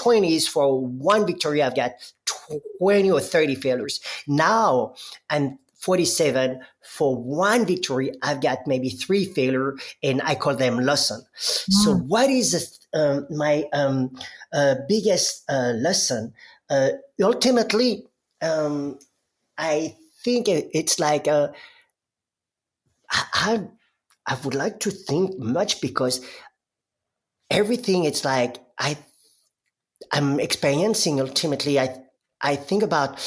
20s, for one victory, I've got 20 or 30 failures. Now I'm 47. For one victory, I've got maybe 3 failure, and I call them lesson. So what is my biggest lesson? Ultimately, I think it's like I would like to think much, because everything, it's like I'm experiencing. Ultimately, I think about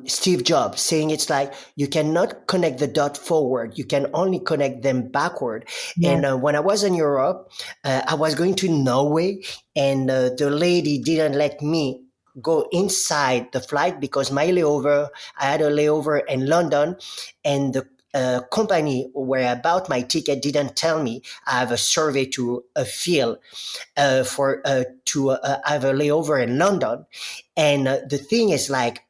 Steve Jobs saying, it's like you cannot connect the dot forward, you can only connect them backward. Yes. And when I was in Europe, I was going to Norway, and the lady didn't let me go inside the flight, because I had a layover in London, and the company where I bought my ticket didn't tell me I have a survey to fill to have a layover in London. And the thing is, like,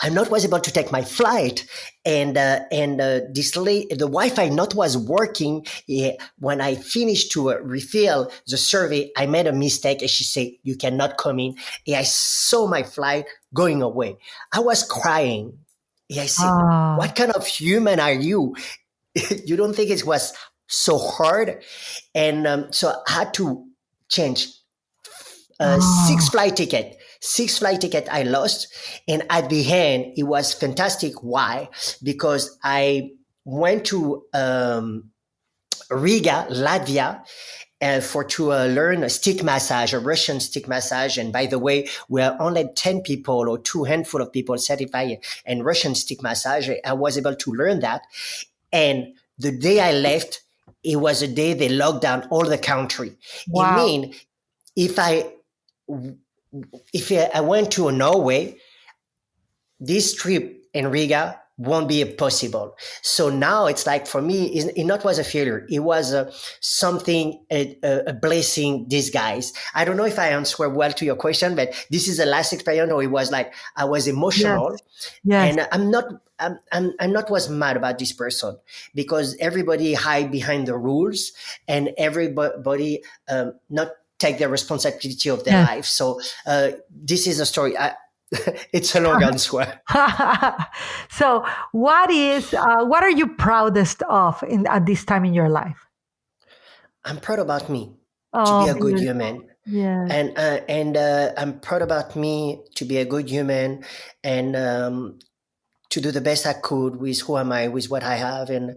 I not was able to take my flight, and the Wi-Fi not was working. When I finished to refill the survey, I made a mistake, and she said, "You cannot come in." And I saw my flight going away. I was crying. And I said, "What kind of human are you? You don't think it was so hard?" And so I had to change 6 flight ticket I lost. And at the end, it was fantastic. Why? Because I went to Riga, Latvia, to learn a stick massage, a Russian stick massage. And by the way, we are only 10 people or 2 handful of people certified in Russian stick massage. I was able to learn that. And the day I left, it was a day they locked down all the country. Wow. I mean, if I went to Norway, this trip in Riga won't be possible. So now it's like, for me, it not was a failure. It was something, a blessing disguised. I don't know if I answer well to your question, but this is the last experience, or it was like I was emotional. Yes. And I'm not was mad about this person, because everybody hide behind the rules, and everybody not take the responsibility of their life. So this is a story. It's a long answer. So what are you proudest of at this time in your life? I'm proud about me to be a good human. Yeah. And I'm proud about me to be a good human, and to do the best I could with who am I, with what I have. And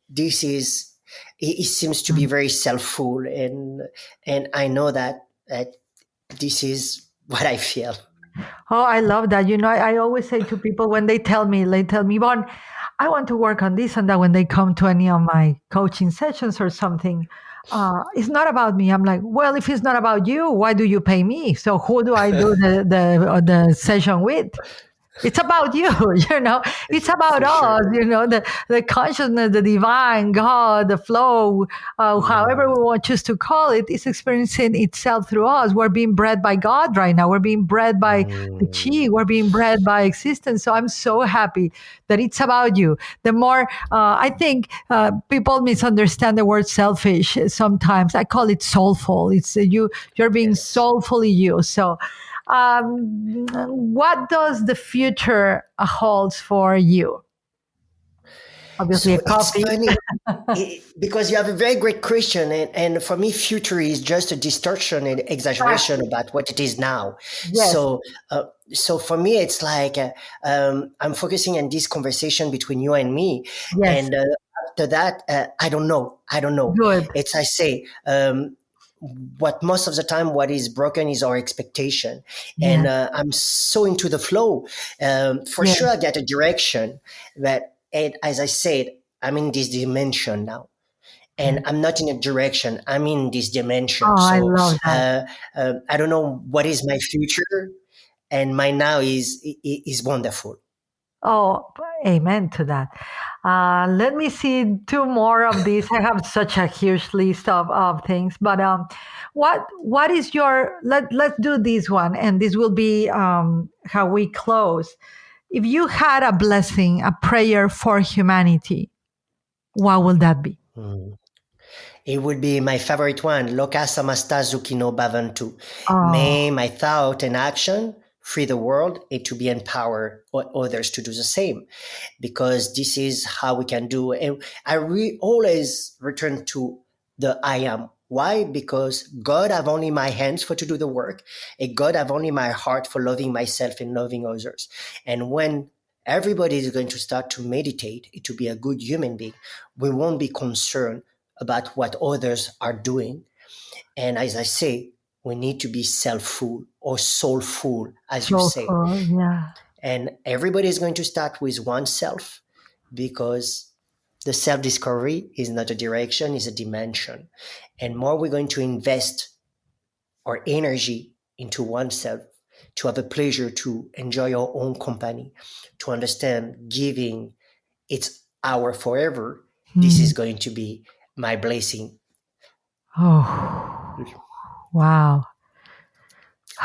this is, it seems to be very self-full, and I know that this is what I feel. Oh, I love that. I always say to people when they tell me, Bon, I want to work on this and that, when they come to any of my coaching sessions or something, it's not about me. I'm like, well, if it's not about you, why do you pay me? So who do I do the session with? It's about you, it's about us, the consciousness, the divine, God, the flow, however we want choose to call it, is experiencing itself through us. We're being bred by God right now. We're being bred by the chi. We're being bred by existence. So I'm so happy that it's about you. The more, I think people misunderstand the word selfish sometimes. I call it soulful. It's you're being soulfully you. So what does the future holds for you? Obviously, a coffee. It's funny because you have a very great question, and for me, future is just a distortion and exaggeration about what it is now. Yes. So for me, it's like I'm focusing on this conversation between you and me, and after that, I don't know. Good. It's, I say. What most of the time, what is broken is our expectation. And I'm so into the flow. For sure, I get a direction, but as I said, I'm in this dimension now. And I'm not in a direction, I'm in this dimension. So I love that. I don't know what is my future, and my now is wonderful. Oh, amen to that. Let me see 2 more of these. I have such a huge list of things, but what is your, let's do this one, and this will be how we close. If you had a blessing, a prayer for humanity, what will that be? It would be my favorite one, Loka Samasta Zukino Bhavantu. Oh, May my thought and action free the world and to be empower others to do the same, because this is how we can do. And I always return to the I am. Why? Because God have only my hands for to do the work, and God have only my heart for loving myself and loving others. And when everybody is going to start to meditate to be a good human being, we won't be concerned about what others are doing. And as I say, we need to be self-full or soulful, as you say. soulful. Yeah. And everybody is going to start with oneself, because the self-discovery is not a direction, it's a dimension. And more we're going to invest our energy into oneself, to have a pleasure to enjoy our own company, to understand giving it's our forever, this is going to be my blessing. Oh, wow.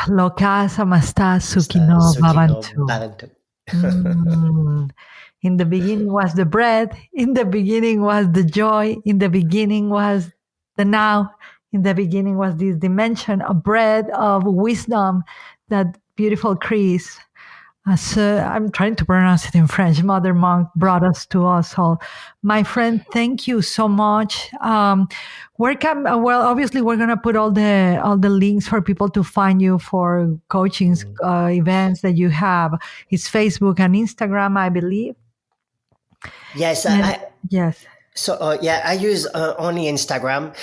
Loka samasta sukino Sukino bhavantu. Bhavantu. Mm. In the beginning was the bread. In the beginning was the joy. In the beginning was the now. In the beginning was this dimension of bread of wisdom that beautiful Chris, I'm trying to pronounce it in French, Mother Monk brought us to us all. My friend, thank you so much. Well, obviously we're gonna put all the links for people to find you for coachings, events that you have. It's Facebook and Instagram, I believe. Yes, Yes. So I use only Instagram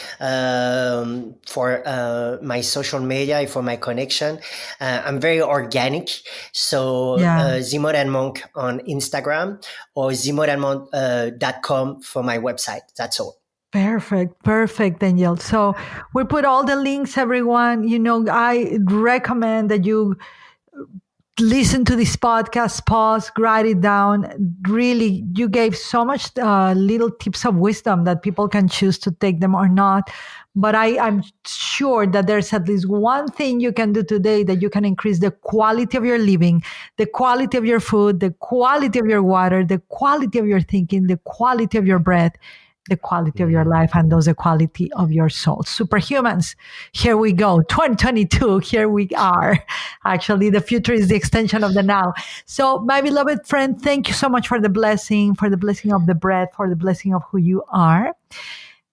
for my social media, for my connection. I'm very organic. So Yeah. Zimoran Monk on Instagram, or zimoranmonk.com for my website. That's all. Perfect, Daniel. So we put all the links, everyone. I recommend that you listen to this podcast, pause, write it down. Really, you gave so much little tips of wisdom that people can choose to take them or not. But I'm sure that there's at least one thing you can do today that you can increase the quality of your living, the quality of your food, the quality of your water, the quality of your thinking, the quality of your breath, the quality of your life, and those the quality of your soul. Superhumans, here we go. 2022, here we are. Actually, the future is the extension of the now. So, my beloved friend, thank you so much for the blessing of the breath, for the blessing of who you are,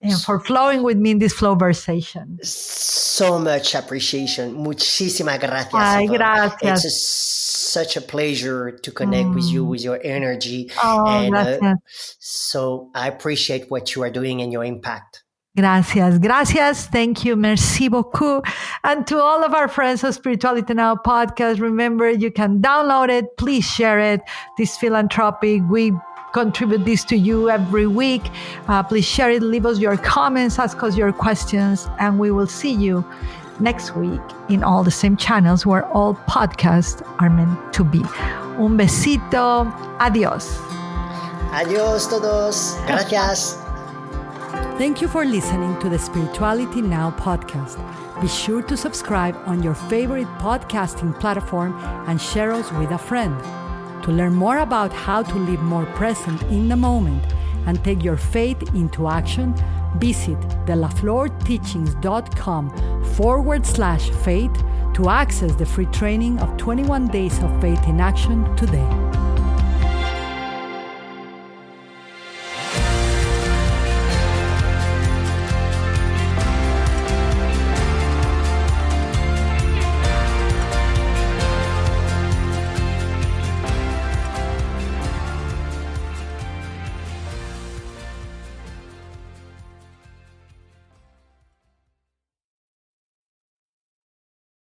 and for flowing with me in this flowversation. So much appreciation. Muchísimas gracias, Ay, Yvonne. gracias. Such a pleasure to connect with you, with your energy. Oh, And gracias. so I appreciate what you are doing and your impact. Gracias. Thank you. Merci beaucoup. And to all of our friends of Spirituality Now podcast, remember you can download it. Please share it. This philanthropic, we contribute this to you every week. Please share it. Leave us your comments. Ask us your questions. And we will see you next week in all the same channels where all podcasts are meant to be. Un besito. Adios. Adios todos. Gracias. Thank you for listening to the Spirituality Now podcast. Be sure to subscribe on your favorite podcasting platform and share us with a friend. To learn more about how to live more present in the moment and take your faith into action, visit delaflorteachings.com/faith to access the free training of 21 Days of Faith in Action today.